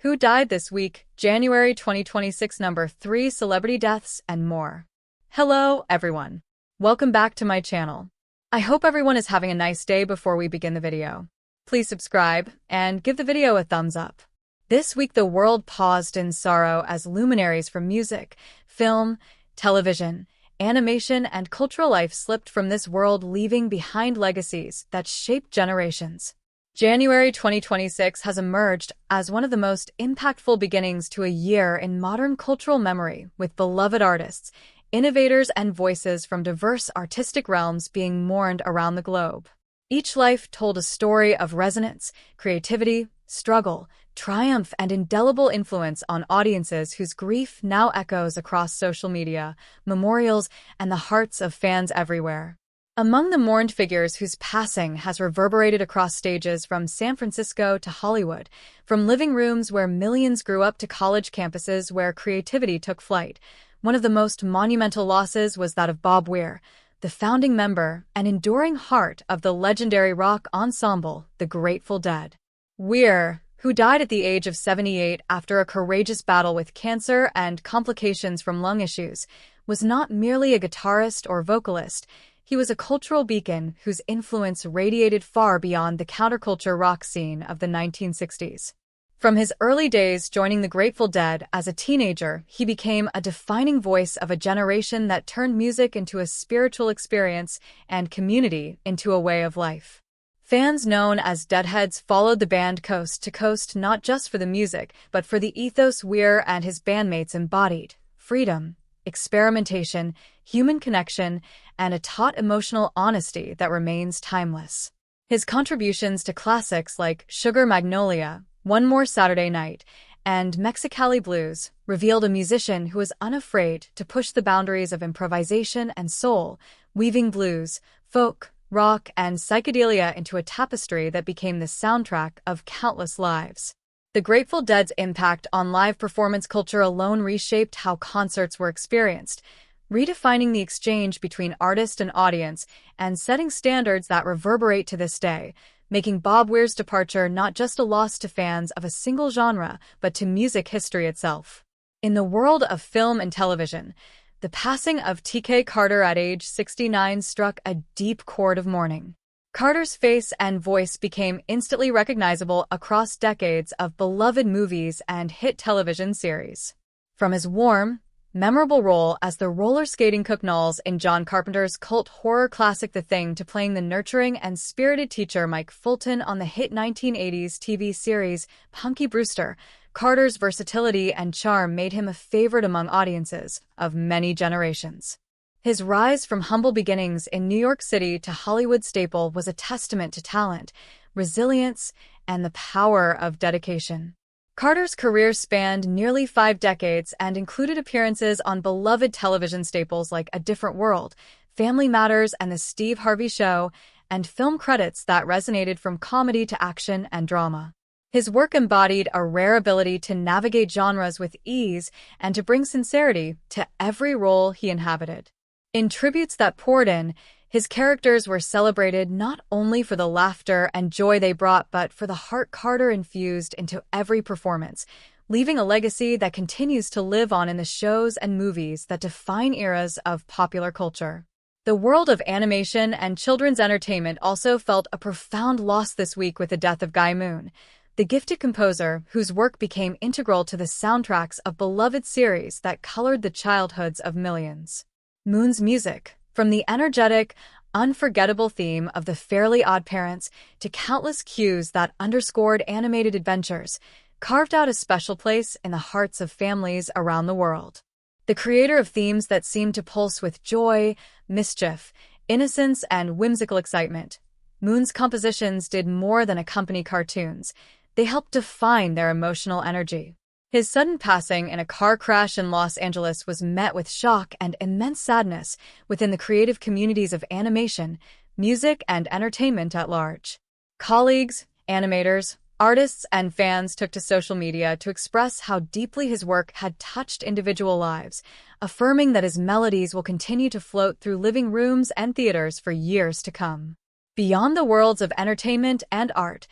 Who died this week? January 2026 number 3 celebrity deaths and more. Hello, everyone. Welcome back to my channel. I hope everyone is having a nice day. Before we begin the video, please subscribe and give the video a thumbs up. This week the world paused in sorrow as luminaries from music, film, television, animation, and cultural life slipped from this world, leaving behind legacies that shaped generations. January 2026 has emerged as one of the most impactful beginnings to a year in modern cultural memory, with beloved artists, innovators, and voices from diverse artistic realms being mourned around the globe. Each life told a story of resonance, creativity, struggle, triumph, and indelible influence on audiences whose grief now echoes across social media, memorials, and the hearts of fans everywhere. Among the mourned figures whose passing has reverberated across stages from San Francisco to Hollywood, from living rooms where millions grew up to college campuses where creativity took flight, one of the most monumental losses was that of Bob Weir, the founding member and enduring heart of the legendary rock ensemble, the Grateful Dead. Weir, who died at the age of 78 after a courageous battle with cancer and complications from lung issues, was not merely a guitarist or vocalist. He was a cultural beacon whose influence radiated far beyond the counterculture rock scene of the 1960s. From his early days joining the Grateful Dead as a teenager, he became a defining voice of a generation that turned music into a spiritual experience and community into a way of life. Fans known as Deadheads followed the band coast to coast not just for the music, but for the ethos Weir and his bandmates embodied: freedom, experimentation, human connection, and a taut emotional honesty that remains timeless. His contributions to classics like Sugar Magnolia, One More Saturday Night, and Mexicali Blues revealed a musician who was unafraid to push the boundaries of improvisation and soul, weaving blues, folk, rock, and psychedelia into a tapestry that became the soundtrack of countless lives. The Grateful Dead's impact on live performance culture alone reshaped how concerts were experienced, redefining the exchange between artist and audience and setting standards that reverberate to this day, making Bob Weir's departure not just a loss to fans of a single genre, but to music history itself. In the world of film and television, the passing of T.K. Carter at age 69 struck a deep chord of mourning. Carter's face and voice became instantly recognizable across decades of beloved movies and hit television series. From his warm, memorable role as the roller skating Cook Knowles in John Carpenter's cult horror classic The Thing to playing the nurturing and spirited teacher Mike Fulton on the hit 1980s TV series Punky Brewster, Carter's versatility and charm made him a favorite among audiences of many generations. His rise from humble beginnings in New York City to Hollywood staple was a testament to talent, resilience, and the power of dedication. Carter's career spanned nearly 5 decades and included appearances on beloved television staples like A Different World, Family Matters, and The Steve Harvey Show, and film credits that resonated from comedy to action and drama. His work embodied a rare ability to navigate genres with ease and to bring sincerity to every role he inhabited. In tributes that poured in, his characters were celebrated not only for the laughter and joy they brought, but for the heart Carter infused into every performance, leaving a legacy that continues to live on in the shows and movies that define eras of popular culture. The world of animation and children's entertainment also felt a profound loss this week with the death of Guy Moon, the gifted composer whose work became integral to the soundtracks of beloved series that colored the childhoods of millions. Moon's music, from the energetic, unforgettable theme of The Fairly Odd Parents to countless cues that underscored animated adventures, carved out a special place in the hearts of families around the world. The creator of themes that seemed to pulse with joy, mischief, innocence, and whimsical excitement, Moon's compositions did more than accompany cartoons. They helped define their emotional energy. His sudden passing in a car crash in Los Angeles was met with shock and immense sadness within the creative communities of animation, music, and entertainment at large. Colleagues, animators, artists, and fans took to social media to express how deeply his work had touched individual lives, affirming that his melodies will continue to float through living rooms and theaters for years to come. Beyond the worlds of entertainment and art,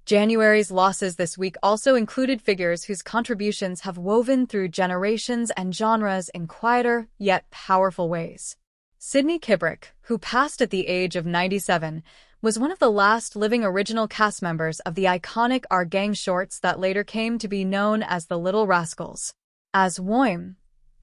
January's losses this week also included figures whose contributions have woven through generations and genres in quieter, yet powerful ways. Sidney Kibrick, who passed at the age of 97, was one of the last living original cast members of the iconic Our Gang shorts that later came to be known as the Little Rascals. As Woym,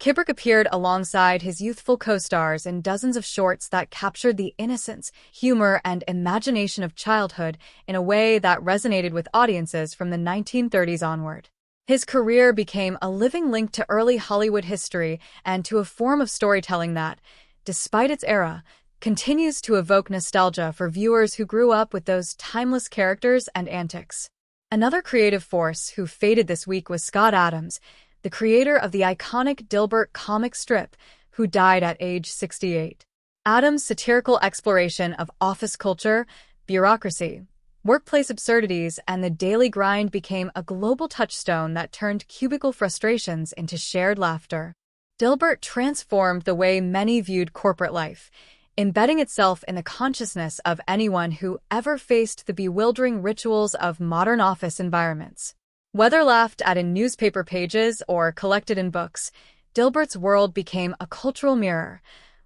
Kibrick appeared alongside his youthful co-stars in dozens of shorts that captured the innocence, humor, and imagination of childhood in a way that resonated with audiences from the 1930s onward. His career became a living link to early Hollywood history and to a form of storytelling that, despite its era, continues to evoke nostalgia for viewers who grew up with those timeless characters and antics. Another creative force who faded this week was Scott Adams, the creator of the iconic Dilbert comic strip, who died at age 68. Adams' satirical exploration of office culture, bureaucracy, workplace absurdities, and the daily grind became a global touchstone that turned cubicle frustrations into shared laughter. Dilbert transformed the way many viewed corporate life, embedding itself in the consciousness of anyone who ever faced the bewildering rituals of modern office environments. Whether laughed at in newspaper pages or collected in books, Dilbert's world became a cultural mirror,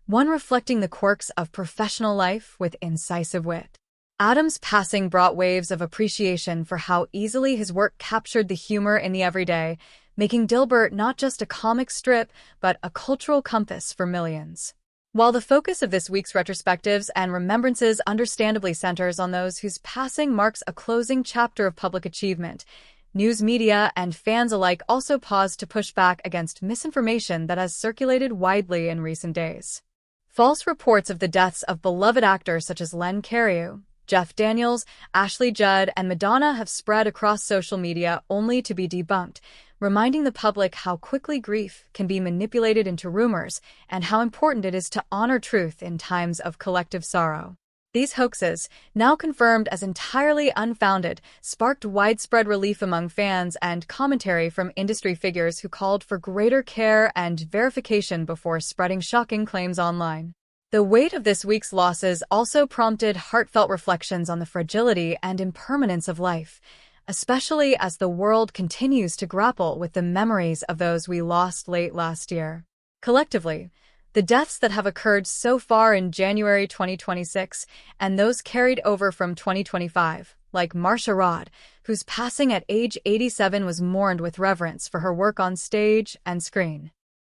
one reflecting the quirks of professional life with incisive wit. Adams' passing brought waves of appreciation for how easily his work captured the humor in the everyday, making Dilbert not just a comic strip, but a cultural compass for millions. While the focus of this week's retrospectives and remembrances understandably centers on those whose passing marks a closing chapter of public achievement, news media and fans alike also paused to push back against misinformation that has circulated widely in recent days. False reports of the deaths of beloved actors such as Len Cariou, Jeff Daniels, Ashley Judd, and Madonna have spread across social media only to be debunked, reminding the public how quickly grief can be manipulated into rumors and how important it is to honor truth in times of collective sorrow. These hoaxes, now confirmed as entirely unfounded, sparked widespread relief among fans and commentary from industry figures who called for greater care and verification before spreading shocking claims online. The weight of this week's losses also prompted heartfelt reflections on the fragility and impermanence of life, especially as the world continues to grapple with the memories of those we lost late last year. Collectively, the deaths that have occurred so far in January 2026 and those carried over from 2025, like Marcia Rod, whose passing at age 87 was mourned with reverence for her work on stage and screen,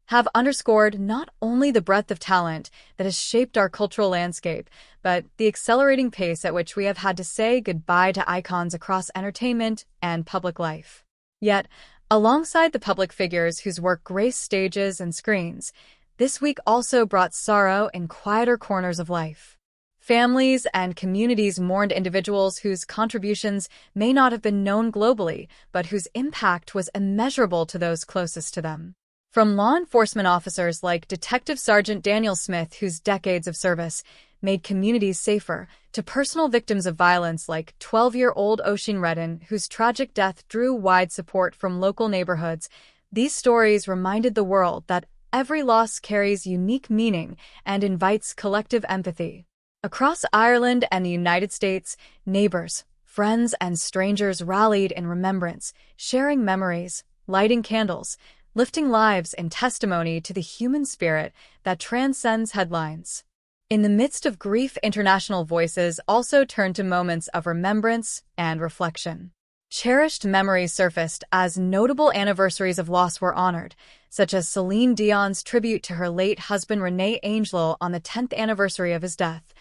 have underscored not only the breadth of talent that has shaped our cultural landscape, but the accelerating pace at which we have had to say goodbye to icons across entertainment and public life. Yet, alongside the public figures whose work graced stages and screens, this week also brought sorrow in quieter corners of life. Families and communities mourned individuals whose contributions may not have been known globally, but whose impact was immeasurable to those closest to them. From law enforcement officers like Detective Sergeant Daniel Smith, whose decades of service made communities safer, to personal victims of violence like 12-year-old Oisin Redden, whose tragic death drew wide support from local neighborhoods, these stories reminded the world that every loss carries unique meaning and invites collective empathy. Across Ireland and the United States, neighbors, friends, and strangers rallied in remembrance, sharing memories, lighting candles, lifting lives in testimony to the human spirit that transcends headlines. In the midst of grief, international voices also turned to moments of remembrance and reflection. Cherished memories surfaced as notable anniversaries of loss were honored, such as Celine Dion's tribute to her late husband René Angelo on the 10th anniversary of his death,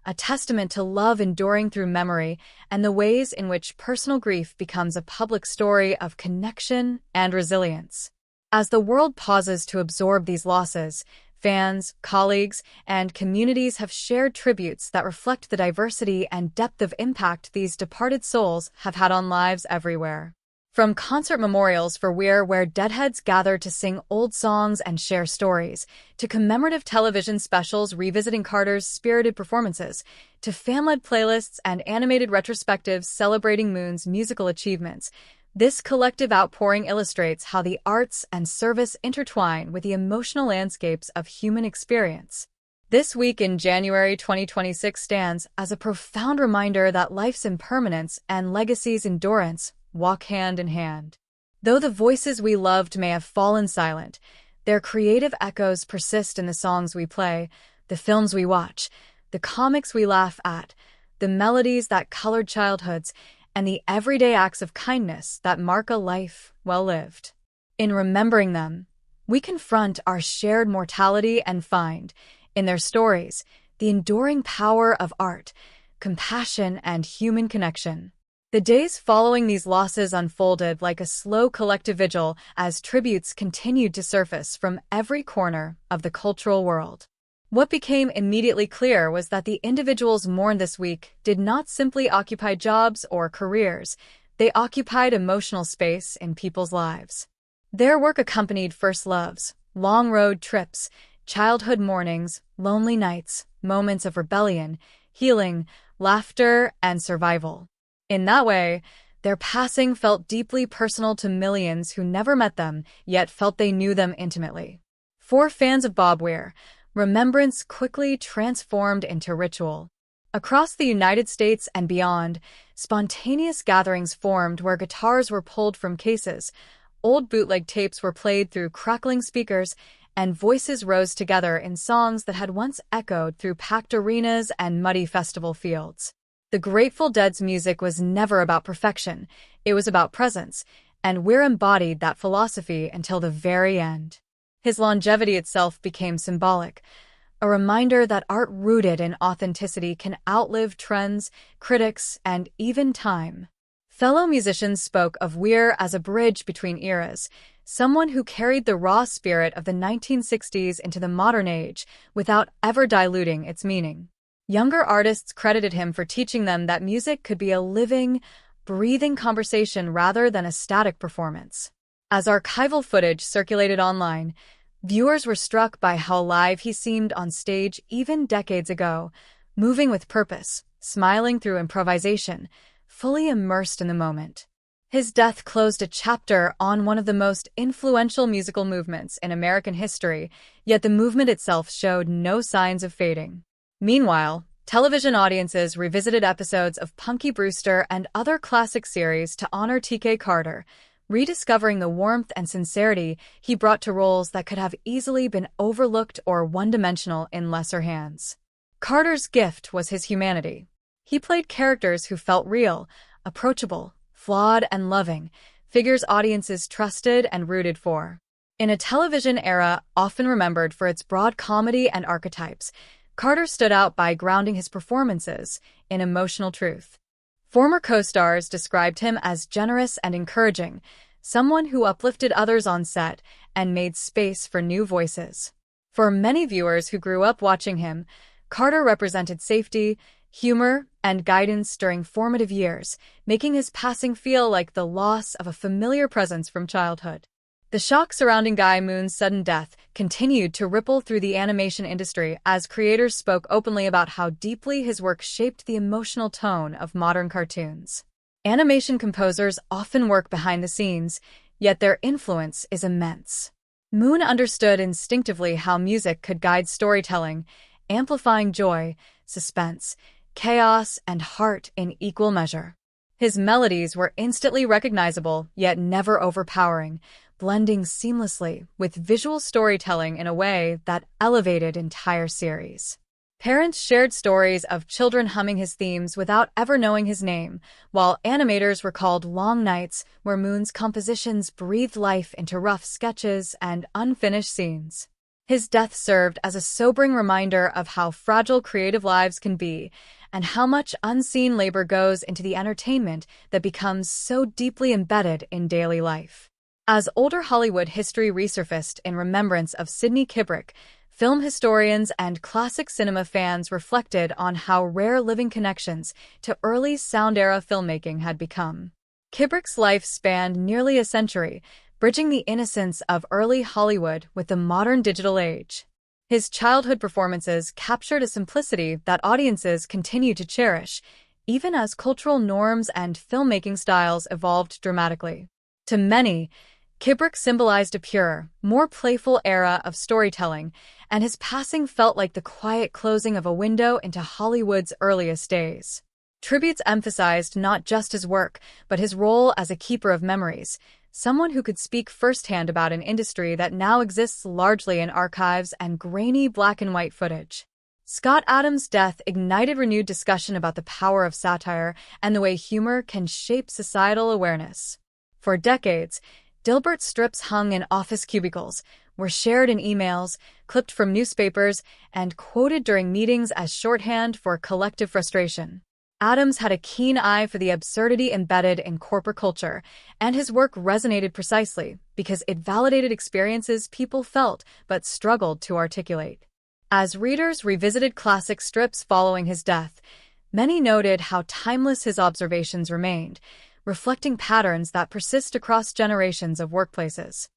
a testament to love enduring through memory and the ways in which personal grief becomes a public story of connection and resilience. As the world pauses to absorb these losses, fans, colleagues, and communities have shared tributes that reflect the diversity and depth of impact these departed souls have had on lives everywhere. From concert memorials for where deadheads gather to sing old songs and share stories, to commemorative television specials revisiting Carter's spirited performances, to fan-led playlists and animated retrospectives celebrating Moon's musical achievements, this collective outpouring illustrates how the arts and service intertwine with the emotional landscapes of human experience. This week in January 2026 stands as a profound reminder that life's impermanence and legacy's endurance walk hand in hand. Though the voices we loved may have fallen silent, their creative echoes persist in the songs we play, the films we watch, the comics we laugh at, the melodies that colored childhoods, and the everyday acts of kindness that mark a life well lived. In remembering them, we confront our shared mortality and find, in their stories, the enduring power of art, compassion, and human connection. The days following these losses unfolded like a slow collective vigil as tributes continued to surface from every corner of the cultural world. What became immediately clear was that the individuals mourned this week did not simply occupy jobs or careers, they occupied emotional space in people's lives. Their work accompanied first loves, long road trips, childhood mornings, lonely nights, moments of rebellion, healing, laughter, and survival. In that way, their passing felt deeply personal to millions who never met them, yet felt they knew them intimately. For fans of Bob Weir, remembrance quickly transformed into ritual. Across the United States and beyond, spontaneous gatherings formed where guitars were pulled from cases, old bootleg tapes were played through crackling speakers, and voices rose together in songs that had once echoed through packed arenas and muddy festival fields. The Grateful Dead's music was never about perfection, it was about presence, and Weir embodied that philosophy until the very end. His longevity itself became symbolic, a reminder that art rooted in authenticity can outlive trends, critics, and even time. Fellow musicians spoke of Weir as a bridge between eras, someone who carried the raw spirit of the 1960s into the modern age without ever diluting its meaning. Younger artists credited him for teaching them that music could be a living, breathing conversation rather than a static performance. As archival footage circulated online, viewers were struck by how alive he seemed on stage even decades ago, moving with purpose, smiling through improvisation, fully immersed in the moment. His death closed a chapter on one of the most influential musical movements in American history, yet the movement itself showed no signs of fading. Meanwhile, television audiences revisited episodes of Punky Brewster and other classic series to honor T.K. Carter, rediscovering the warmth and sincerity he brought to roles that could have easily been overlooked or one-dimensional in lesser hands. Carter's gift was his humanity. He played characters who felt real, approachable, flawed, and loving, figures audiences trusted and rooted for. In a television era often remembered for its broad comedy and archetypes, Carter stood out by grounding his performances in emotional truth. Former co-stars described him as generous and encouraging, someone who uplifted others on set and made space for new voices. For many viewers who grew up watching him, Carter represented safety, humor, and guidance during formative years, making his passing feel like the loss of a familiar presence from childhood. The shock surrounding Guy Moon's sudden death continued to ripple through the animation industry as creators spoke openly about how deeply his work shaped the emotional tone of modern cartoons. Animation composers often work behind the scenes, yet their influence is immense. Moon understood instinctively how music could guide storytelling, amplifying joy, suspense, chaos, and heart in equal measure. His melodies were instantly recognizable, yet never overpowering, blending seamlessly with visual storytelling in a way that elevated entire series. Parents shared stories of children humming his themes without ever knowing his name, while animators recalled long nights where Moon's compositions breathed life into rough sketches and unfinished scenes. His death served as a sobering reminder of how fragile creative lives can be, and how much unseen labor goes into the entertainment that becomes so deeply embedded in daily life. As older Hollywood history resurfaced in remembrance of Sidney Kubrick, film historians and classic cinema fans reflected on how rare living connections to early sound-era filmmaking had become. Kubrick's life spanned nearly a century, bridging the innocence of early Hollywood with the modern digital age. His childhood performances captured a simplicity that audiences continue to cherish, even as cultural norms and filmmaking styles evolved dramatically. To many, Kubrick symbolized a purer, more playful era of storytelling, and his passing felt like the quiet closing of a window into Hollywood's earliest days. Tributes emphasized not just his work, but his role as a keeper of memories, someone who could speak firsthand about an industry that now exists largely in archives and grainy black-and-white footage. Scott Adams' death ignited renewed discussion about the power of satire and the way humor can shape societal awareness. For decades, Dilbert strips hung in office cubicles, were shared in emails, clipped from newspapers, and quoted during meetings as shorthand for collective frustration. Adams had a keen eye for the absurdity embedded in corporate culture, and his work resonated precisely because it validated experiences people felt but struggled to articulate. As readers revisited classic strips following his death, many noted how timeless his observations remained, reflecting patterns that persist across generations of workplaces.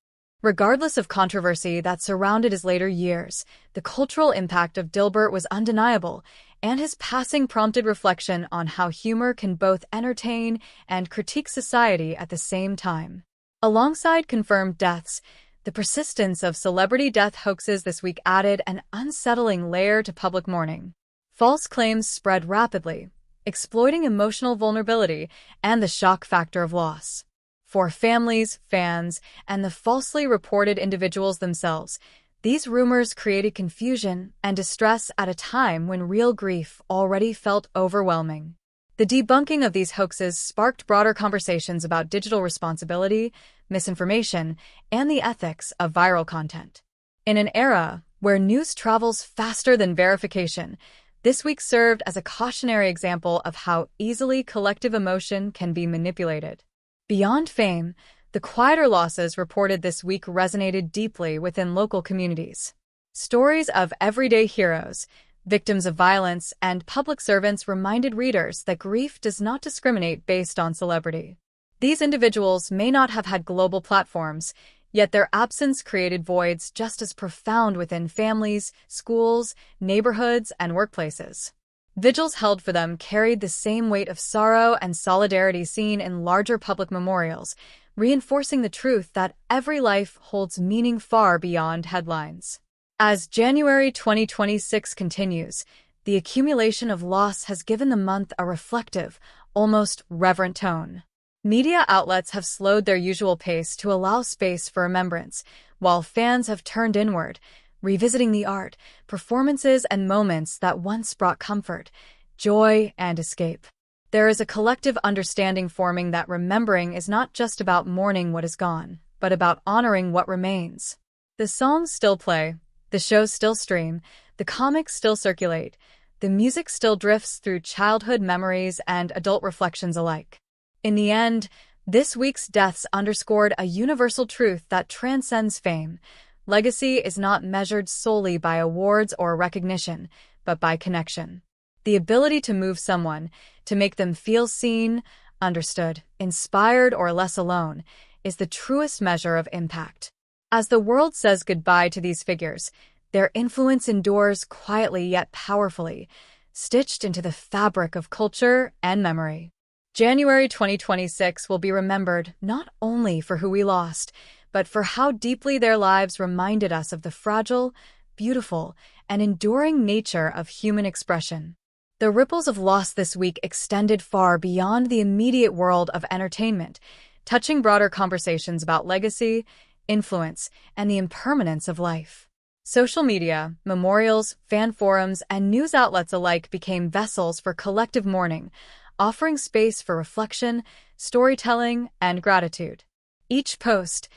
Regardless of controversy that surrounded his later years, the cultural impact of Dilbert was undeniable, and his passing prompted reflection on how humor can both entertain and critique society at the same time. Alongside confirmed deaths, the persistence of celebrity death hoaxes this week added an unsettling layer to public mourning. False claims spread rapidly, exploiting emotional vulnerability and the shock factor of loss. For families, fans, and the falsely reported individuals themselves, these rumors created confusion and distress at a time when real grief already felt overwhelming. The debunking of these hoaxes sparked broader conversations about digital responsibility, misinformation, and the ethics of viral content. In an era where news travels faster than verification, this week served as a cautionary example of how easily collective emotion can be manipulated. Beyond fame, the quieter losses reported this week resonated deeply within local communities. Stories of everyday heroes, victims of violence, and public servants reminded readers that grief does not discriminate based on celebrity. These individuals may not have had global platforms, yet their absence created voids just as profound within families, schools, neighborhoods, and workplaces. Vigils held for them carried the same weight of sorrow and solidarity seen in larger public memorials, reinforcing the truth that every life holds meaning far beyond headlines. As January 2026 continues, the accumulation of loss has given the month a reflective, almost reverent tone. Media outlets have slowed their usual pace to allow space for remembrance, while fans have turned inward, revisiting the art, performances, and moments that once brought comfort, joy, and escape. There is a collective understanding forming that remembering is not just about mourning what is gone, but about honoring what remains. The songs still play, the shows still stream, the comics still circulate, the music still drifts through childhood memories and adult reflections alike. In the end, this week's deaths underscored a universal truth that transcends fame. Legacy is not measured solely by awards or recognition, but by connection. The ability to move someone, to make them feel seen, understood, inspired, or less alone, is the truest measure of impact. As the world says goodbye to these figures, their influence endures quietly yet powerfully, stitched into the fabric of culture and memory. January 2026 will be remembered not only for who we lost, but for how deeply their lives reminded us of the fragile, beautiful, and enduring nature of human expression. The ripples of loss this week extended far beyond the immediate world of entertainment, touching broader conversations about legacy, influence, and the impermanence of life. Social media, memorials, fan forums, and news outlets alike became vessels for collective mourning, offering space for reflection, storytelling, and gratitude. Each post,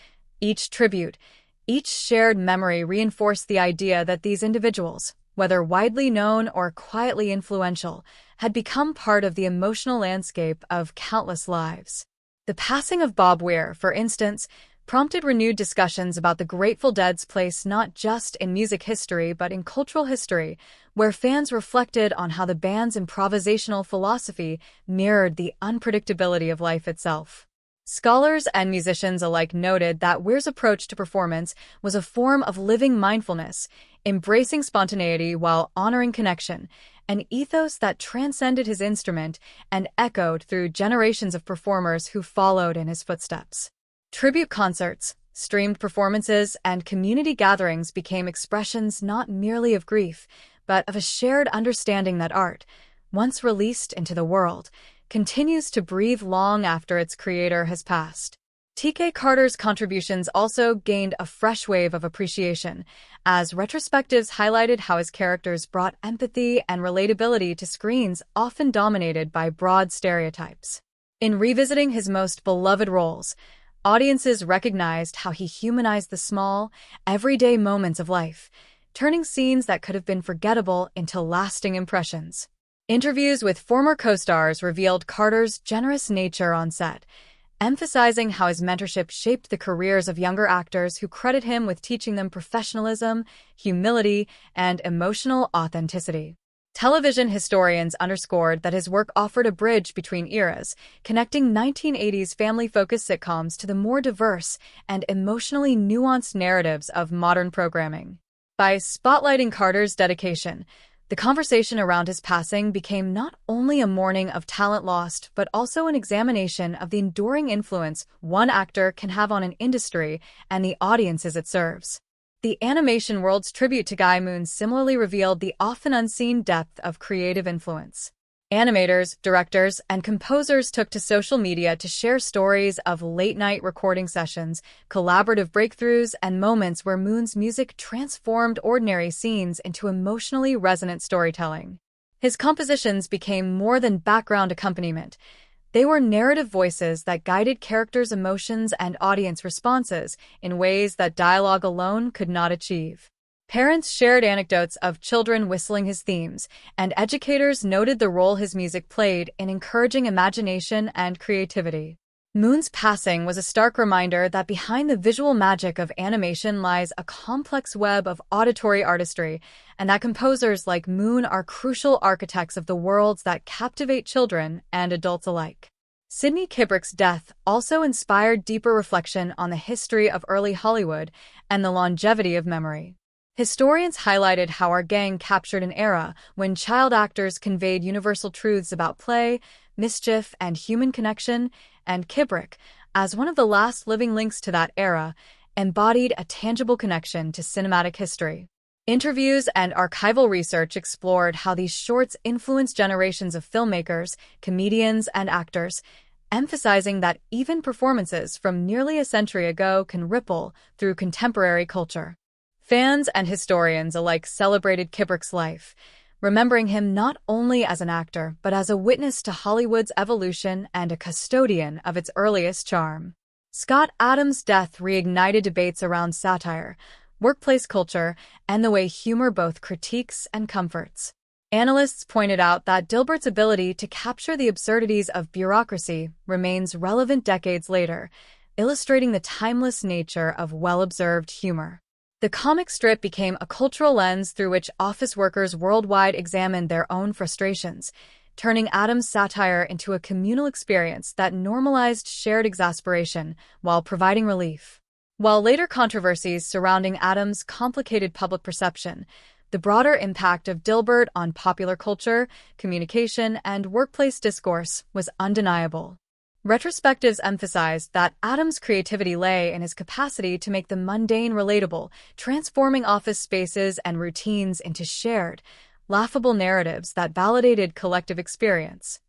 each tribute, each shared memory reinforced the idea that these individuals, whether widely known or quietly influential, had become part of the emotional landscape of countless lives. The passing of Bob Weir, for instance, prompted renewed discussions about the Grateful Dead's place not just in music history but in cultural history, where fans reflected on how the band's improvisational philosophy mirrored the unpredictability of life itself. Scholars and musicians alike noted that Weir's approach to performance was a form of living mindfulness, embracing spontaneity while honoring connection, an ethos that transcended his instrument and echoed through generations of performers who followed in his footsteps. Tribute concerts, streamed performances, and community gatherings became expressions not merely of grief, but of a shared understanding that art, once released into the world, continues to breathe long after its creator has passed. T.K. Carter's contributions also gained a fresh wave of appreciation, as retrospectives highlighted how his characters brought empathy and relatability to screens often dominated by broad stereotypes. In revisiting his most beloved roles, audiences recognized how he humanized the small, everyday moments of life, turning scenes that could have been forgettable into lasting impressions. Interviews with former co-stars revealed Carter's generous nature on set, emphasizing how his mentorship shaped the careers of younger actors who credit him with teaching them professionalism, humility, and emotional authenticity. Television historians underscored that his work offered a bridge between eras, connecting 1980s family-focused sitcoms to the more diverse and emotionally nuanced narratives of modern programming. By spotlighting Carter's dedication, the conversation around his passing became not only a mourning of talent lost, but also an examination of the enduring influence one actor can have on an industry and the audiences it serves. The animation world's tribute to Guy Moon similarly revealed the often unseen depth of creative influence. Animators, directors, and composers took to social media to share stories of late-night recording sessions, collaborative breakthroughs, and moments where Moon's music transformed ordinary scenes into emotionally resonant storytelling. His compositions became more than background accompaniment. They were narrative voices that guided characters' emotions and audience responses in ways that dialogue alone could not achieve. Parents shared anecdotes of children whistling his themes, and educators noted the role his music played in encouraging imagination and creativity. Moon's passing was a stark reminder that behind the visual magic of animation lies a complex web of auditory artistry, and that composers like Moon are crucial architects of the worlds that captivate children and adults alike. Sidney Kubrick's death also inspired deeper reflection on the history of early Hollywood and the longevity of memory. Historians highlighted how our gang captured an era when child actors conveyed universal truths about play, mischief, and human connection, and Kubrick, as one of the last living links to that era, embodied a tangible connection to cinematic history. Interviews and archival research explored how these shorts influenced generations of filmmakers, comedians, and actors, emphasizing that even performances from nearly a century ago can ripple through contemporary culture. Fans and historians alike celebrated Kubrick's life, remembering him not only as an actor, but as a witness to Hollywood's evolution and a custodian of its earliest charm. Scott Adams' death reignited debates around satire, workplace culture, and the way humor both critiques and comforts. Analysts pointed out that Dilbert's ability to capture the absurdities of bureaucracy remains relevant decades later, illustrating the timeless nature of well-observed humor. The comic strip became a cultural lens through which office workers worldwide examined their own frustrations, turning Adams' satire into a communal experience that normalized shared exasperation while providing relief. While later controversies surrounding Adams complicated public perception, the broader impact of Dilbert on popular culture, communication, and workplace discourse was undeniable. Retrospectives emphasized that Adams' creativity lay in his capacity to make the mundane relatable, transforming office spaces and routines into shared, laughable narratives that validated collective experience.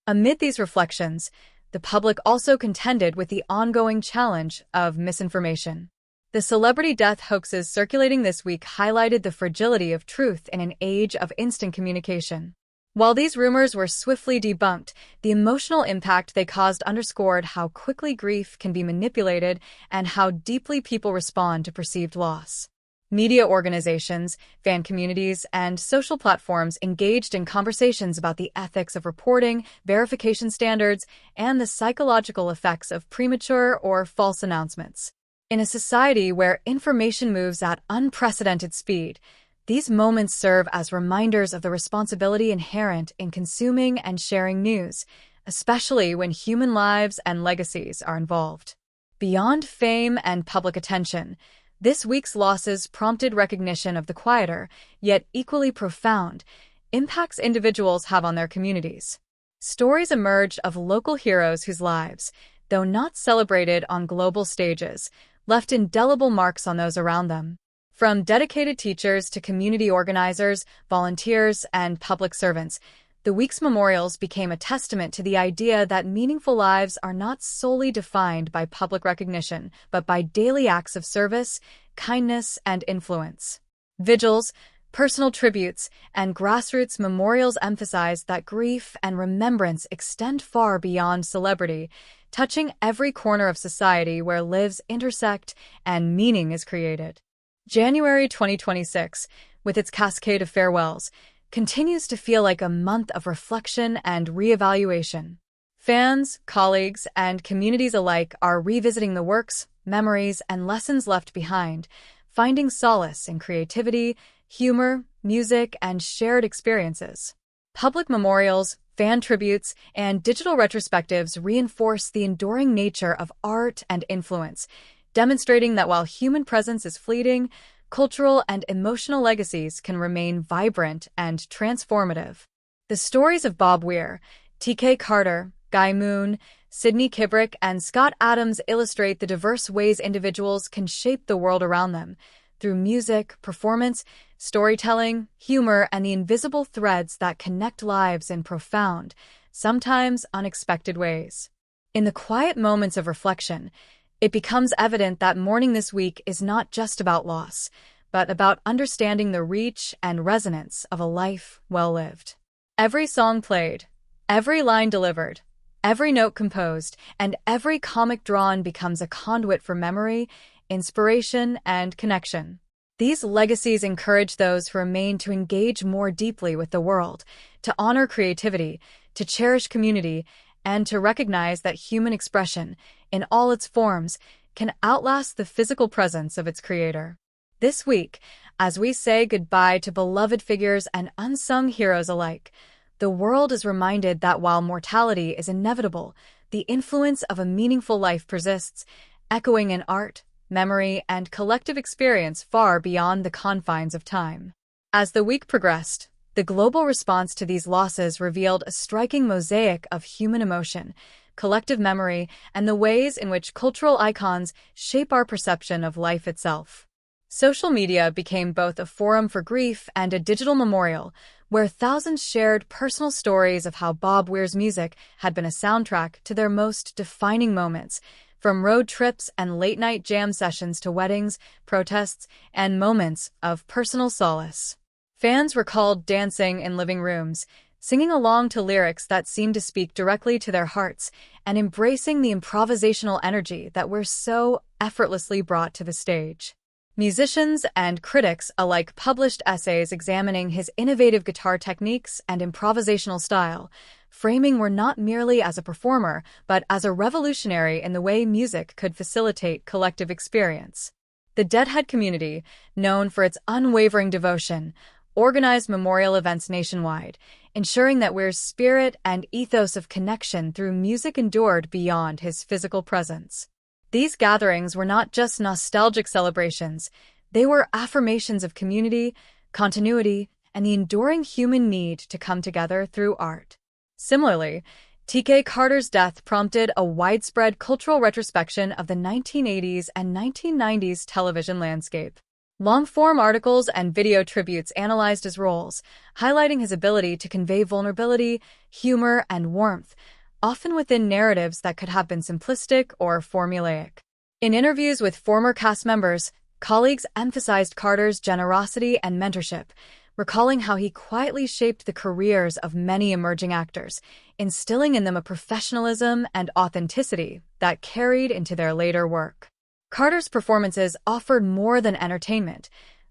Amid these reflections, the public also contended with the ongoing challenge of misinformation. The celebrity death hoaxes circulating this week highlighted the fragility of truth in an age of instant communication. While these rumors were swiftly debunked, the emotional impact they caused underscored how quickly grief can be manipulated and how deeply people respond to perceived loss. Media organizations, fan communities, and social platforms engaged in conversations about the ethics of reporting, verification standards, and the psychological effects of premature or false announcements. In a society where information moves at unprecedented speed, these moments serve as reminders of the responsibility inherent in consuming and sharing news, especially when human lives and legacies are involved. Beyond fame and public attention, this week's losses prompted recognition of the quieter, yet equally profound, impacts individuals have on their communities. Stories emerged of local heroes whose lives, though not celebrated on global stages, left indelible marks on those around them. From dedicated teachers to community organizers, volunteers, and public servants, the week's memorials became a testament to the idea that meaningful lives are not solely defined by public recognition, but by daily acts of service, kindness, and influence. Vigils, personal tributes, and grassroots memorials emphasize that grief and remembrance extend far beyond celebrity, touching every corner of society where lives intersect and meaning is created. January 2026, with its cascade of farewells, continues to feel like a month of reflection and reevaluation. Fans, colleagues, and communities alike are revisiting the works, memories, and lessons left behind, finding solace in creativity, humor, music, and shared experiences. Public memorials, fan tributes, and digital retrospectives reinforce the enduring nature of art and influence, demonstrating that while human presence is fleeting, cultural and emotional legacies can remain vibrant and transformative. The stories of Bob Weir, T.K. Carter, Guy Moon, Sidney Kibrick, and Scott Adams illustrate the diverse ways individuals can shape the world around them, through music, performance, storytelling, humor, and the invisible threads that connect lives in profound, sometimes unexpected ways. In the quiet moments of reflection, it becomes evident that mourning this week is not just about loss, but about understanding the reach and resonance of a life well lived. Every song played, every line delivered, every note composed, and every comic drawn becomes a conduit for memory, inspiration, and connection. These legacies encourage those who remain to engage more deeply with the world, to honor creativity, to cherish community, and to recognize that human expression, in all its forms, can outlast the physical presence of its creator. This week, as we say goodbye to beloved figures and unsung heroes alike, the world is reminded that while mortality is inevitable, the influence of a meaningful life persists, echoing in art, memory, and collective experience far beyond the confines of time. As the week progressed, the global response to these losses revealed a striking mosaic of human emotion, collective memory, and the ways in which cultural icons shape our perception of life itself. Social media became both a forum for grief and a digital memorial, where thousands shared personal stories of how Bob Weir's music had been a soundtrack to their most defining moments, from road trips and late-night jam sessions to weddings, protests, and moments of personal solace. Fans recalled dancing in living rooms, singing along to lyrics that seemed to speak directly to their hearts, and embracing the improvisational energy that Weir so effortlessly brought to the stage. Musicians and critics alike published essays examining his innovative guitar techniques and improvisational style, framing Weir not merely as a performer, but as a revolutionary in the way music could facilitate collective experience. The Deadhead community, known for its unwavering devotion, organized memorial events nationwide, ensuring that Weir's spirit and ethos of connection through music endured beyond his physical presence. These gatherings were not just nostalgic celebrations, they were affirmations of community, continuity, and the enduring human need to come together through art. Similarly, T.K. Carter's death prompted a widespread cultural retrospection of the 1980s and 1990s television landscape. Long-form articles and video tributes analyzed his roles, highlighting his ability to convey vulnerability, humor, and warmth, often within narratives that could have been simplistic or formulaic. In interviews with former cast members, colleagues emphasized Carter's generosity and mentorship, recalling how he quietly shaped the careers of many emerging actors, instilling in them a professionalism and authenticity that carried into their later work. Carter's performances offered more than entertainment.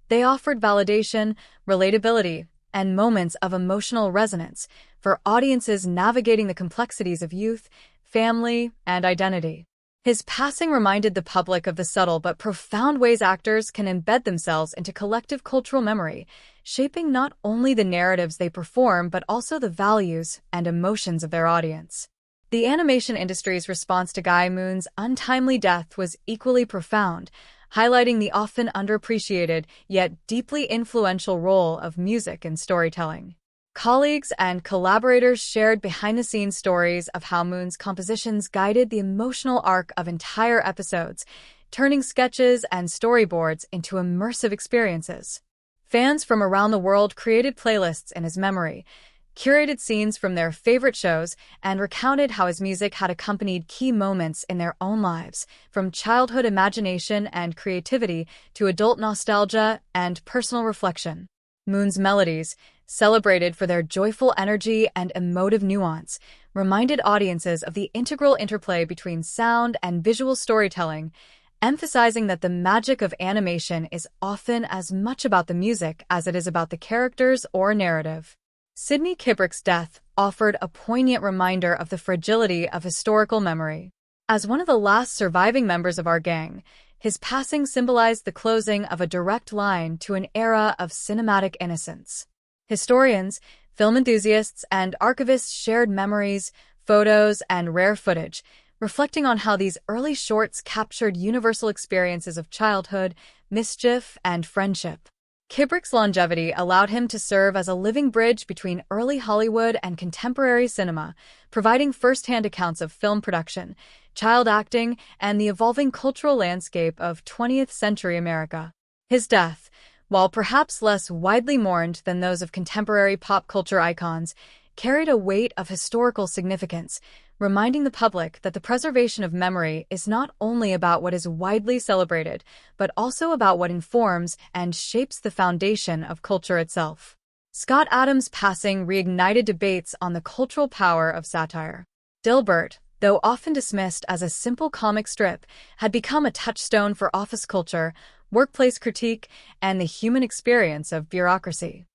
They offered validation, relatability, and moments of emotional resonance for audiences navigating the complexities of youth, family, and identity. His passing reminded the public of the subtle but profound ways actors can embed themselves into collective cultural memory, shaping not only the narratives they perform but also the values and emotions of their audience. The animation industry's response to Guy Moon's untimely death was equally profound, highlighting the often underappreciated yet deeply influential role of music in storytelling. Colleagues and collaborators shared behind-the-scenes stories of how Moon's compositions guided the emotional arc of entire episodes, turning sketches and storyboards into immersive experiences. Fans from around the world created playlists in his memory, curated scenes from their favorite shows, and recounted how his music had accompanied key moments in their own lives, from childhood imagination and creativity to adult nostalgia and personal reflection. Moon's melodies, celebrated for their joyful energy and emotive nuance, reminded audiences of the integral interplay between sound and visual storytelling, emphasizing that the magic of animation is often as much about the music as it is about the characters or narrative. Sidney Kubrick's death offered a poignant reminder of the fragility of historical memory. As one of the last surviving members of our gang, his passing symbolized the closing of a direct line to an era of cinematic innocence. Historians, film enthusiasts, and archivists shared memories, photos, and rare footage, reflecting on how these early shorts captured universal experiences of childhood, mischief, and friendship. Kubrick's longevity allowed him to serve as a living bridge between early Hollywood and contemporary cinema, providing first-hand accounts of film production, child acting, and the evolving cultural landscape of 20th-century America. His death, while perhaps less widely mourned than those of contemporary pop culture icons, carried a weight of historical significance, reminding the public that the preservation of memory is not only about what is widely celebrated, but also about what informs and shapes the foundation of culture itself. Scott Adams' passing reignited debates on the cultural power of satire. Dilbert, though often dismissed as a simple comic strip, had become a touchstone for office culture, workplace critique, and the human experience of bureaucracy.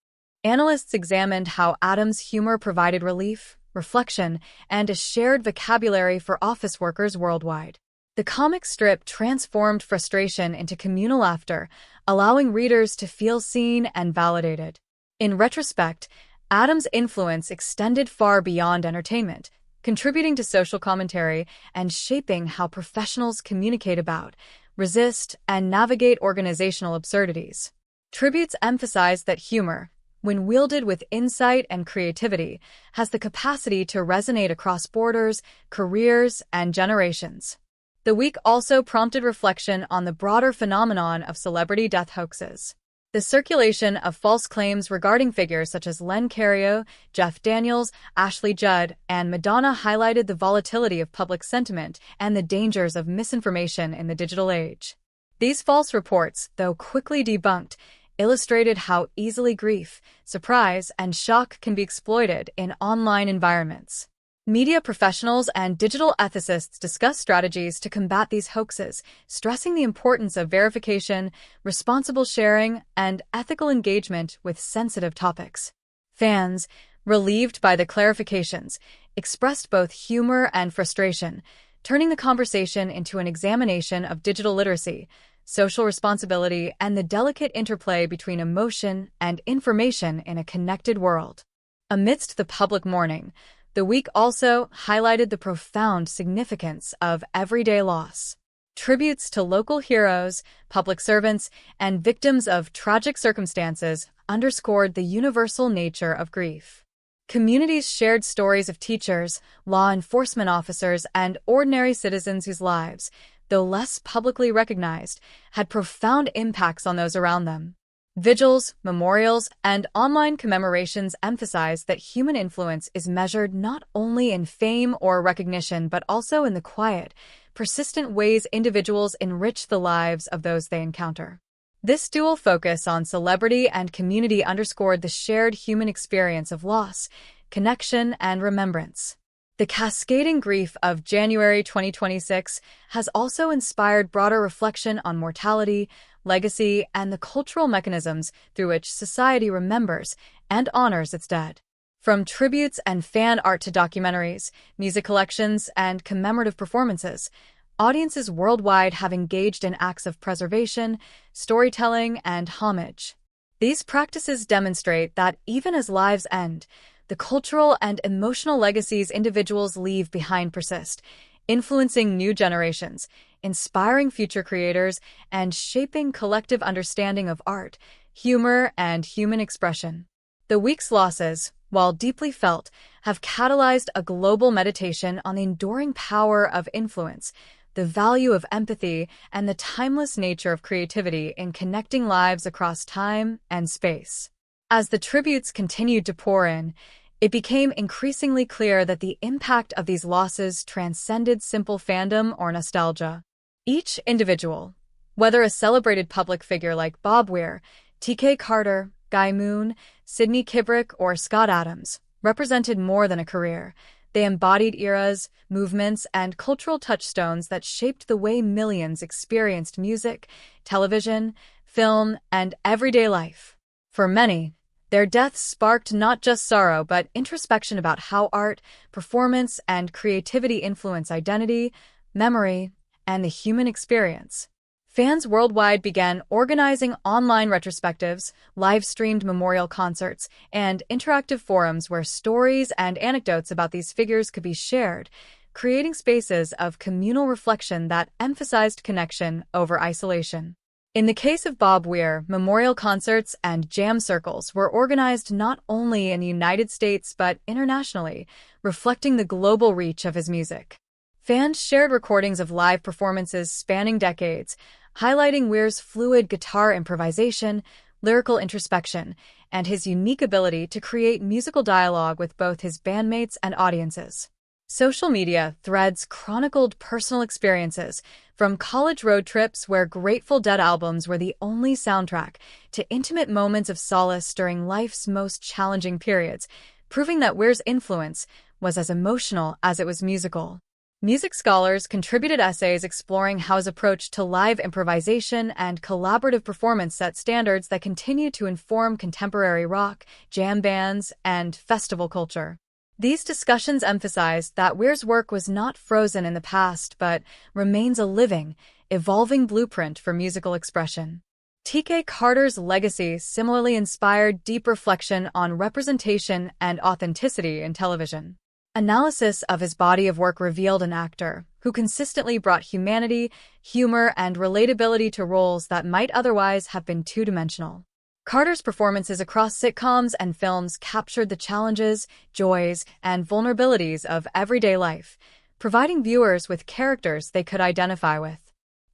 Analysts examined how Adams' humor provided relief, reflection, and a shared vocabulary for office workers worldwide. The comic strip transformed frustration into communal laughter, allowing readers to feel seen and validated. In retrospect, Adams' influence extended far beyond entertainment, contributing to social commentary and shaping how professionals communicate about, resist, and navigate organizational absurdities. Tributes emphasize that humor, when wielded with insight and creativity, has the capacity to resonate across borders, careers, and generations. The week also prompted reflection on the broader phenomenon of celebrity death hoaxes. The circulation of false claims regarding figures such as Len Cariou, Jeff Daniels, Ashley Judd, and Madonna highlighted the volatility of public sentiment and the dangers of misinformation in the digital age. These false reports, though quickly debunked, illustrated how easily grief, surprise, and shock can be exploited in online environments. Media professionals and digital ethicists discuss strategies to combat these hoaxes, stressing the importance of verification, responsible sharing, and ethical engagement with sensitive topics. Fans, relieved by the clarifications, expressed both humor and frustration, turning the conversation into an examination of digital literacy, social responsibility, and the delicate interplay between emotion and information in a connected world. Amidst the public mourning, the week also highlighted the profound significance of everyday loss. Tributes to local heroes, public servants, and victims of tragic circumstances underscored the universal nature of grief. Communities shared stories of teachers, law enforcement officers, and ordinary citizens whose lives, though less publicly recognized, had profound impacts on those around them. Vigils, memorials, and online commemorations emphasize that human influence is measured not only in fame or recognition but also in the quiet, persistent ways individuals enrich the lives of those they encounter. This dual focus on celebrity and community underscored the shared human experience of loss, connection, and remembrance. The cascading grief of January 2026 has also inspired broader reflection on mortality, legacy, and the cultural mechanisms through which society remembers and honors its dead. From tributes and fan art to documentaries, music collections, and commemorative performances, audiences worldwide have engaged in acts of preservation, storytelling, and homage. These practices demonstrate that even as lives end, the cultural and emotional legacies individuals leave behind persist, influencing new generations, inspiring future creators, and shaping collective understanding of art, humor, and human expression. The week's losses, while deeply felt, have catalyzed a global meditation on the enduring power of influence, the value of empathy, and the timeless nature of creativity in connecting lives across time and space. As the tributes continued to pour in, it became increasingly clear that the impact of these losses transcended simple fandom or nostalgia. Each individual, whether a celebrated public figure like Bob Weir, T.K. Carter, Guy Moon, Sidney Kibrick, or Scott Adams, represented more than a career. They embodied eras, movements, and cultural touchstones that shaped the way millions experienced music, television, film, and everyday life. For many, their deaths sparked not just sorrow but introspection about how art, performance, and creativity influence identity, memory, and the human experience. Fans worldwide began organizing online retrospectives, live-streamed memorial concerts, and interactive forums where stories and anecdotes about these figures could be shared, creating spaces of communal reflection that emphasized connection over isolation. In the case of Bob Weir, memorial concerts and jam circles were organized not only in the United States but internationally, reflecting the global reach of his music. Fans shared recordings of live performances spanning decades, highlighting Weir's fluid guitar improvisation, lyrical introspection, and his unique ability to create musical dialogue with both his bandmates and audiences. Social media threads chronicled personal experiences, from college road trips where Grateful Dead albums were the only soundtrack, to intimate moments of solace during life's most challenging periods, proving that Weir's influence was as emotional as it was musical. Music scholars contributed essays exploring how his approach to live improvisation and collaborative performance set standards that continue to inform contemporary rock, jam bands, and festival culture. These discussions emphasized that Weir's work was not frozen in the past but remains a living, evolving blueprint for musical expression. T.K. Carter's legacy similarly inspired deep reflection on representation and authenticity in television. Analysis of his body of work revealed an actor who consistently brought humanity, humor, and relatability to roles that might otherwise have been two-dimensional. Carter's performances across sitcoms and films captured the challenges, joys, and vulnerabilities of everyday life, providing viewers with characters they could identify with.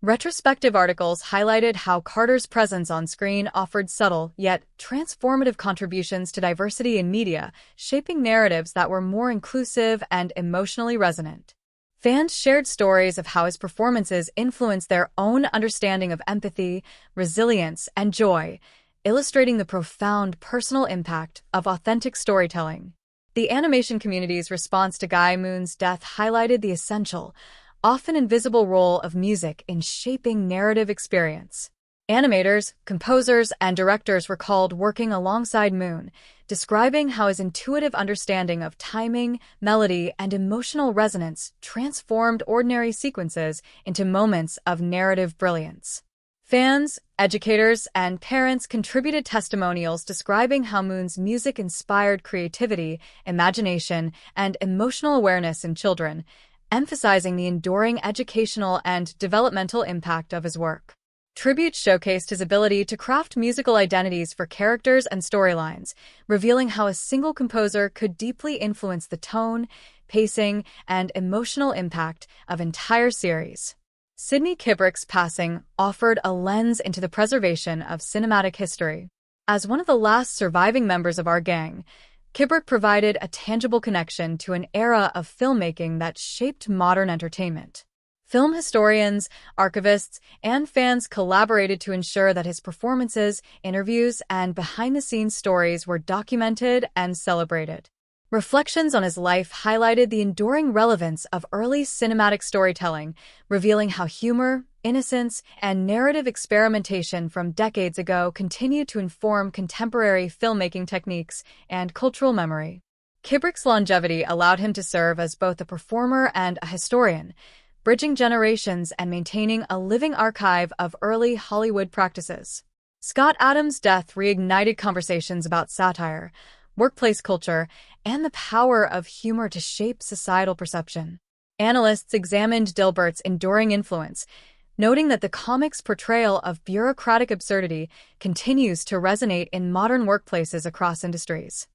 Retrospective articles highlighted how Carter's presence on screen offered subtle, yet transformative contributions to diversity in media, shaping narratives that were more inclusive and emotionally resonant. Fans shared stories of how his performances influenced their own understanding of empathy, resilience, and joy, illustrating the profound personal impact of authentic storytelling. The animation community's response to Guy Moon's death highlighted the essential, often invisible role of music in shaping narrative experience. Animators, composers, and directors recalled working alongside Moon, describing how his intuitive understanding of timing, melody, and emotional resonance transformed ordinary sequences into moments of narrative brilliance. Fans, educators, and parents contributed testimonials describing how Moon's music inspired creativity, imagination, and emotional awareness in children, emphasizing the enduring educational and developmental impact of his work. Tributes showcased his ability to craft musical identities for characters and storylines, revealing how a single composer could deeply influence the tone, pacing, and emotional impact of entire series. Sidney Kibrick's passing offered a lens into the preservation of cinematic history. As one of the last surviving members of our gang, Kibrick provided a tangible connection to an era of filmmaking that shaped modern entertainment. Film historians, archivists, and fans collaborated to ensure that his performances, interviews, and behind-the-scenes stories were documented and celebrated. Reflections on his life highlighted the enduring relevance of early cinematic storytelling, revealing how humor, innocence, and narrative experimentation from decades ago continue to inform contemporary filmmaking techniques and cultural memory. Kibrick's longevity allowed him to serve as both a performer and a historian, bridging generations and maintaining a living archive of early Hollywood practices. Scott Adams' death reignited conversations about satire, workplace culture, and the power of humor to shape societal perception. Analysts examined Dilbert's enduring influence, noting that the comic's portrayal of bureaucratic absurdity continues to resonate in modern workplaces across industries.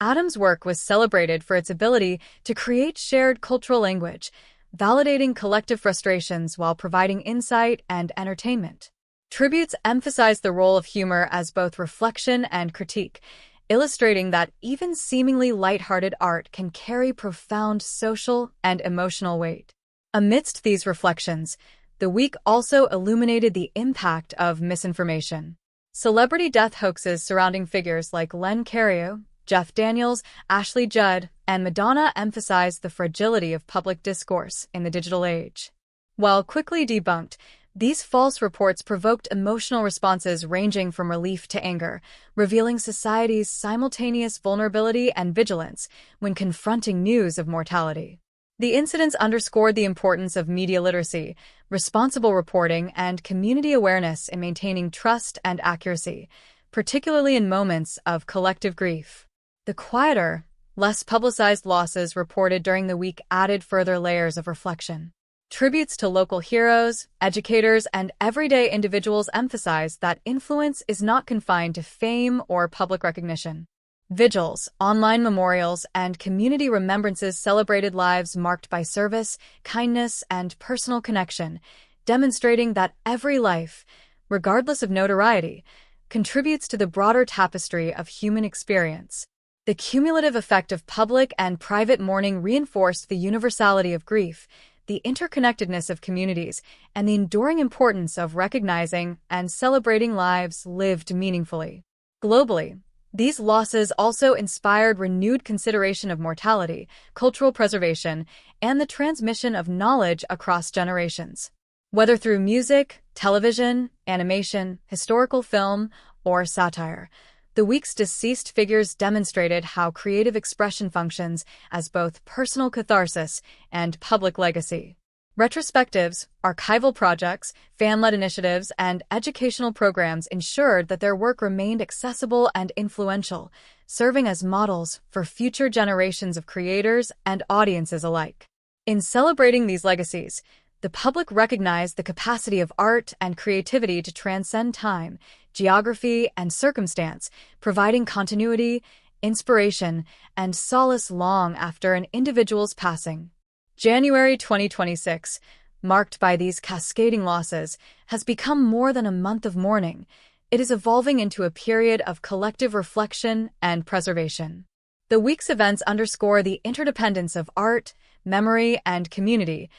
Adams' work was celebrated for its ability to create shared cultural language, validating collective frustrations while providing insight and entertainment. Tributes emphasized the role of humor as both reflection and critique, illustrating that even seemingly lighthearted art can carry profound social and emotional weight. Amidst these reflections, the week also illuminated the impact of misinformation. Celebrity death hoaxes surrounding figures like Len Cariou, Jeff Daniels, Ashley Judd, and Madonna emphasized the fragility of public discourse in the digital age. While quickly debunked, these false reports provoked emotional responses ranging from relief to anger, revealing society's simultaneous vulnerability and vigilance when confronting news of mortality. The incidents underscored the importance of media literacy, responsible reporting, and community awareness in maintaining trust and accuracy, particularly in moments of collective grief. The quieter, less publicized losses reported during the week added further layers of reflection. Tributes to local heroes, educators, and everyday individuals emphasize that influence is not confined to fame or public recognition. Vigils, online memorials, and community remembrances celebrated lives marked by service, kindness, and personal connection, demonstrating that every life, regardless of notoriety, contributes to the broader tapestry of human experience. The cumulative effect of public and private mourning reinforced the universality of grief, the interconnectedness of communities, and the enduring importance of recognizing and celebrating lives lived meaningfully. Globally, these losses also inspired renewed consideration of mortality, cultural preservation, and the transmission of knowledge across generations. Whether through music, television, animation, historical film, or satire, the week's deceased figures demonstrated how creative expression functions as both personal catharsis and public legacy. Retrospectives, archival projects, fan-led initiatives, and educational programs ensured that their work remained accessible and influential, serving as models for future generations of creators and audiences alike. In celebrating these legacies, the public recognized the capacity of art and creativity to transcend time, geography, and circumstance, providing continuity, inspiration, and solace long after an individual's passing. January 2026, marked by these cascading losses, has become more than a month of mourning. It is evolving into a period of collective reflection and preservation. The week's events underscore the interdependence of art, memory, and community,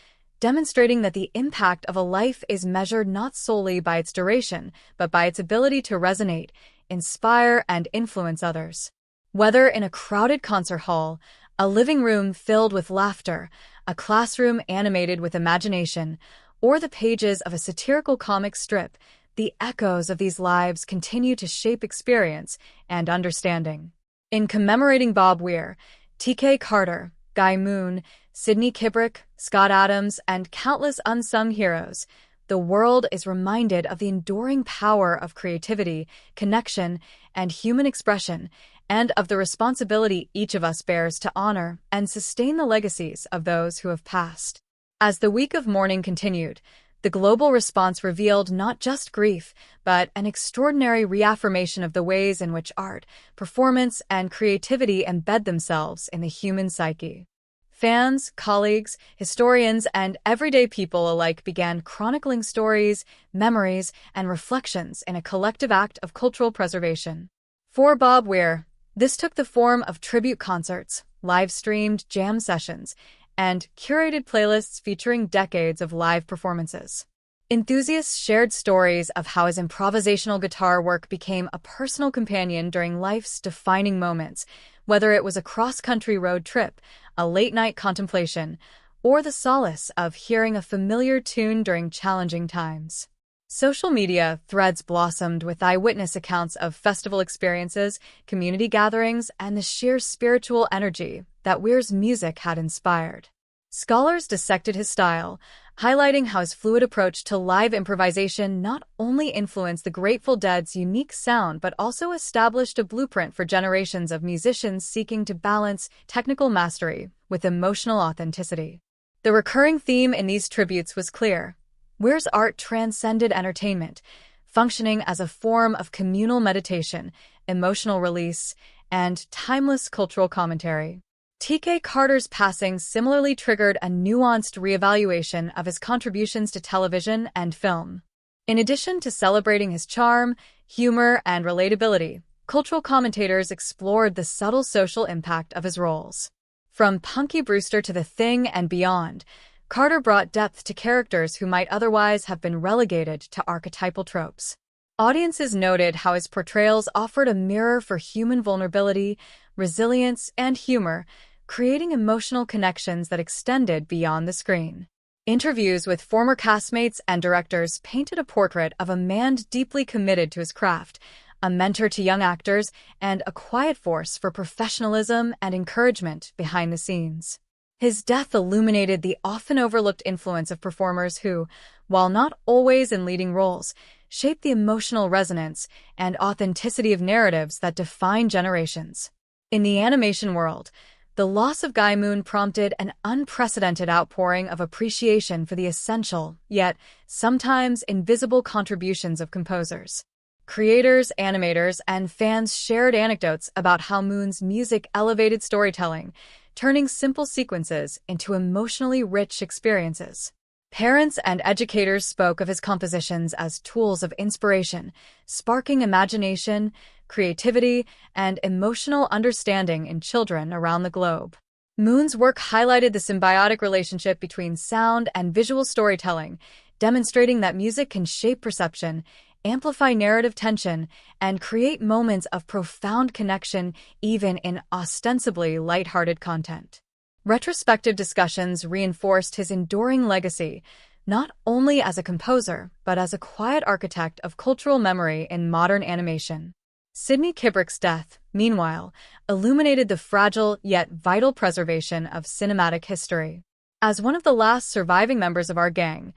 demonstrating that the impact of a life is measured not solely by its duration, but by its ability to resonate, inspire, and influence others. Whether in a crowded concert hall, a living room filled with laughter, a classroom animated with imagination, or the pages of a satirical comic strip, the echoes of these lives continue to shape experience and understanding. In commemorating Bob Weir, T.K. Carter, Guy Moon, Sidney Kibrick, Scott Adams, and countless unsung heroes, the world is reminded of the enduring power of creativity, connection, and human expression, and of the responsibility each of us bears to honor and sustain the legacies of those who have passed. As the week of mourning continued, the global response revealed not just grief, but an extraordinary reaffirmation of the ways in which art, performance, and creativity embed themselves in the human psyche. Fans, colleagues, historians, and everyday people alike began chronicling stories, memories, and reflections in a collective act of cultural preservation. For Bob Weir, this took the form of tribute concerts, live-streamed jam sessions, and curated playlists featuring decades of live performances. Enthusiasts shared stories of how his improvisational guitar work became a personal companion during life's defining moments, whether it was a cross-country road trip, a late-night contemplation, or the solace of hearing a familiar tune during challenging times. Social media threads blossomed with eyewitness accounts of festival experiences, community gatherings, and the sheer spiritual energy that Weir's music had inspired. Scholars dissected his style, highlighting how his fluid approach to live improvisation not only influenced the Grateful Dead's unique sound but also established a blueprint for generations of musicians seeking to balance technical mastery with emotional authenticity. The recurring theme in these tributes was clear. Weir's art transcended entertainment, functioning as a form of communal meditation, emotional release, and timeless cultural commentary. T.K. Carter's passing similarly triggered a nuanced reevaluation of his contributions to television and film. In addition to celebrating his charm, humor, and relatability, cultural commentators explored the subtle social impact of his roles. From Punky Brewster to The Thing and beyond, Carter brought depth to characters who might otherwise have been relegated to archetypal tropes. Audiences noted how his portrayals offered a mirror for human vulnerability, resilience, and humor, creating emotional connections that extended beyond the screen. Interviews with former castmates and directors painted a portrait of a man deeply committed to his craft, a mentor to young actors, and a quiet force for professionalism and encouragement behind the scenes. His death illuminated the often overlooked influence of performers who, while not always in leading roles, shaped the emotional resonance and authenticity of narratives that define generations. In the animation world, the loss of Guy Moon prompted an unprecedented outpouring of appreciation for the essential, yet sometimes invisible contributions of composers. Creators, animators, and fans shared anecdotes about how Moon's music elevated storytelling, turning simple sequences into emotionally rich experiences. Parents and educators spoke of his compositions as tools of inspiration, sparking imagination, creativity, and emotional understanding in children around the globe. Moon's work highlighted the symbiotic relationship between sound and visual storytelling, demonstrating that music can shape perception, amplify narrative tension, and create moments of profound connection even in ostensibly lighthearted content. Retrospective discussions reinforced his enduring legacy, not only as a composer, but as a quiet architect of cultural memory in modern animation. Sidney Kubrick's death, meanwhile, illuminated the fragile yet vital preservation of cinematic history. As one of the last surviving members of our gang,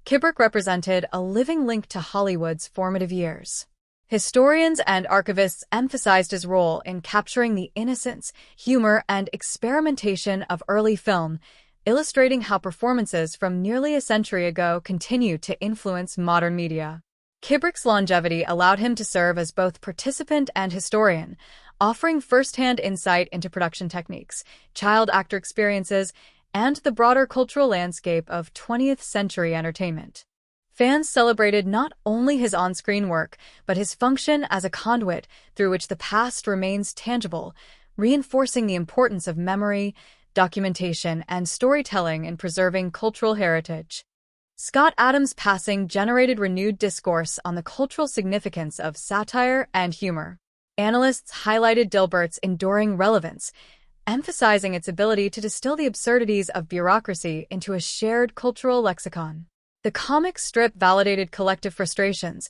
Kubrick represented a living link to Hollywood's formative years. Historians and archivists emphasized his role in capturing the innocence, humor, and experimentation of early film, illustrating how performances from nearly a century ago continue to influence modern media. Kubrick's longevity allowed him to serve as both participant and historian, offering first-hand insight into production techniques, child actor experiences, and the broader cultural landscape of 20th-century entertainment. Fans celebrated not only his on-screen work, but his function as a conduit through which the past remains tangible, reinforcing the importance of memory, documentation, and storytelling in preserving cultural heritage. Scott Adams' passing generated renewed discourse on the cultural significance of satire and humor. Analysts highlighted Dilbert's enduring relevance, emphasizing its ability to distill the absurdities of bureaucracy into a shared cultural lexicon. The comic strip validated collective frustrations,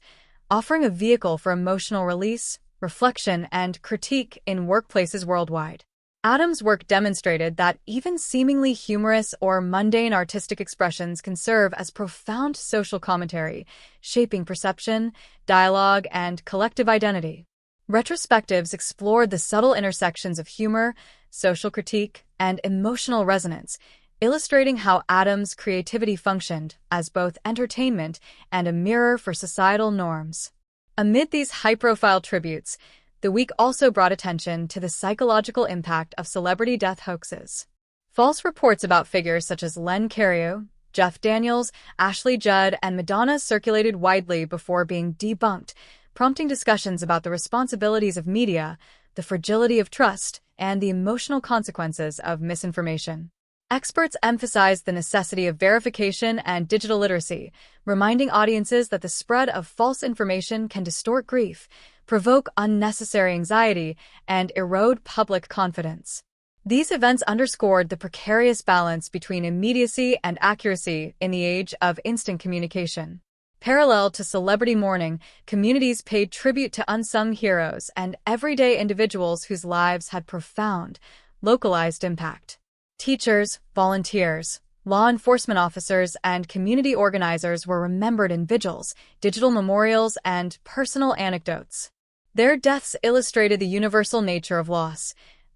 offering a vehicle for emotional release, reflection, and critique in workplaces worldwide. Adams' work demonstrated that even seemingly humorous or mundane artistic expressions can serve as profound social commentary, shaping perception, dialogue, and collective identity. Retrospectives explored the subtle intersections of humor, social critique, and emotional resonance, illustrating how Adams' creativity functioned as both entertainment and a mirror for societal norms. Amid these high-profile tributes, the week also brought attention to the psychological impact of celebrity death hoaxes. False reports about figures such as Len Cariou, Jeff Daniels, Ashley Judd, and Madonna circulated widely before being debunked, prompting discussions about the responsibilities of media, the fragility of trust, and the emotional consequences of misinformation. Experts emphasized the necessity of verification and digital literacy, reminding audiences that the spread of false information can distort grief, provoke unnecessary anxiety, and erode public confidence. These events underscored the precarious balance between immediacy and accuracy in the age of instant communication. Parallel to celebrity mourning, communities paid tribute to unsung heroes and everyday individuals whose lives had profound, localized impact. Teachers, volunteers, law enforcement officers, and community organizers were remembered in vigils, digital memorials, and personal anecdotes. Their deaths illustrated the universal nature of loss,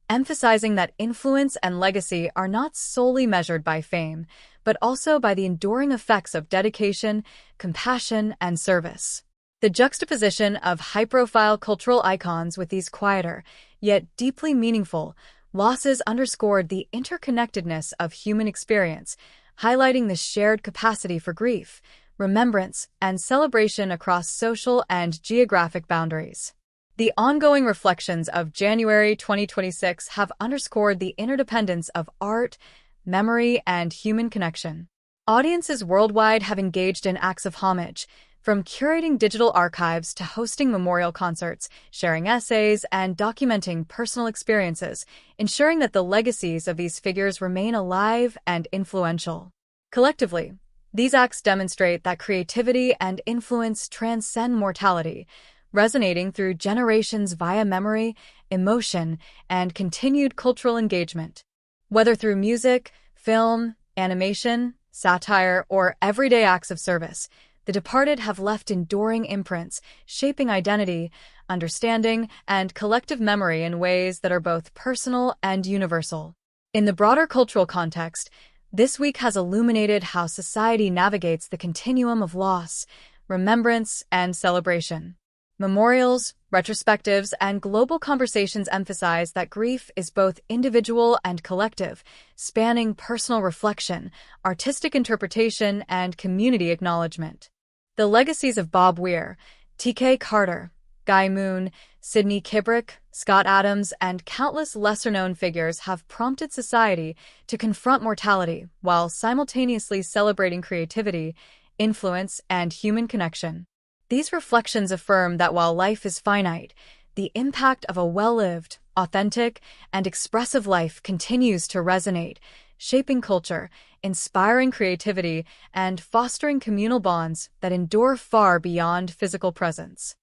emphasizing that influence and legacy are not solely measured by fame, but also by the enduring effects of dedication, compassion, and service. The juxtaposition of high-profile cultural icons with these quieter, yet deeply meaningful, losses underscored the interconnectedness of human experience, highlighting the shared capacity for grief, remembrance, and celebration across social and geographic boundaries. The ongoing reflections of January 2026 have underscored the interdependence of art, memory, and human connection. Audiences worldwide have engaged in acts of homage, from curating digital archives to hosting memorial concerts, sharing essays, and documenting personal experiences, ensuring that the legacies of these figures remain alive and influential. Collectively, these acts demonstrate that creativity and influence transcend mortality, resonating through generations via memory, emotion, and continued cultural engagement. Whether through music, film, animation, satire, or everyday acts of service, the departed have left enduring imprints, shaping identity, understanding, and collective memory in ways that are both personal and universal. In the broader cultural context, this week has illuminated how society navigates the continuum of loss, remembrance, and celebration. Memorials, retrospectives, and global conversations emphasize that grief is both individual and collective, spanning personal reflection, artistic interpretation, and community acknowledgement. The legacies of Bob Weir, T.K. Carter, Guy Moon, Sidney Kibrick, Scott Adams, and countless lesser-known figures have prompted society to confront mortality while simultaneously celebrating creativity, influence, and human connection. These reflections affirm that while life is finite, the impact of a well-lived, authentic, and expressive life continues to resonate, shaping culture, inspiring creativity, and fostering communal bonds that endure far beyond physical presence.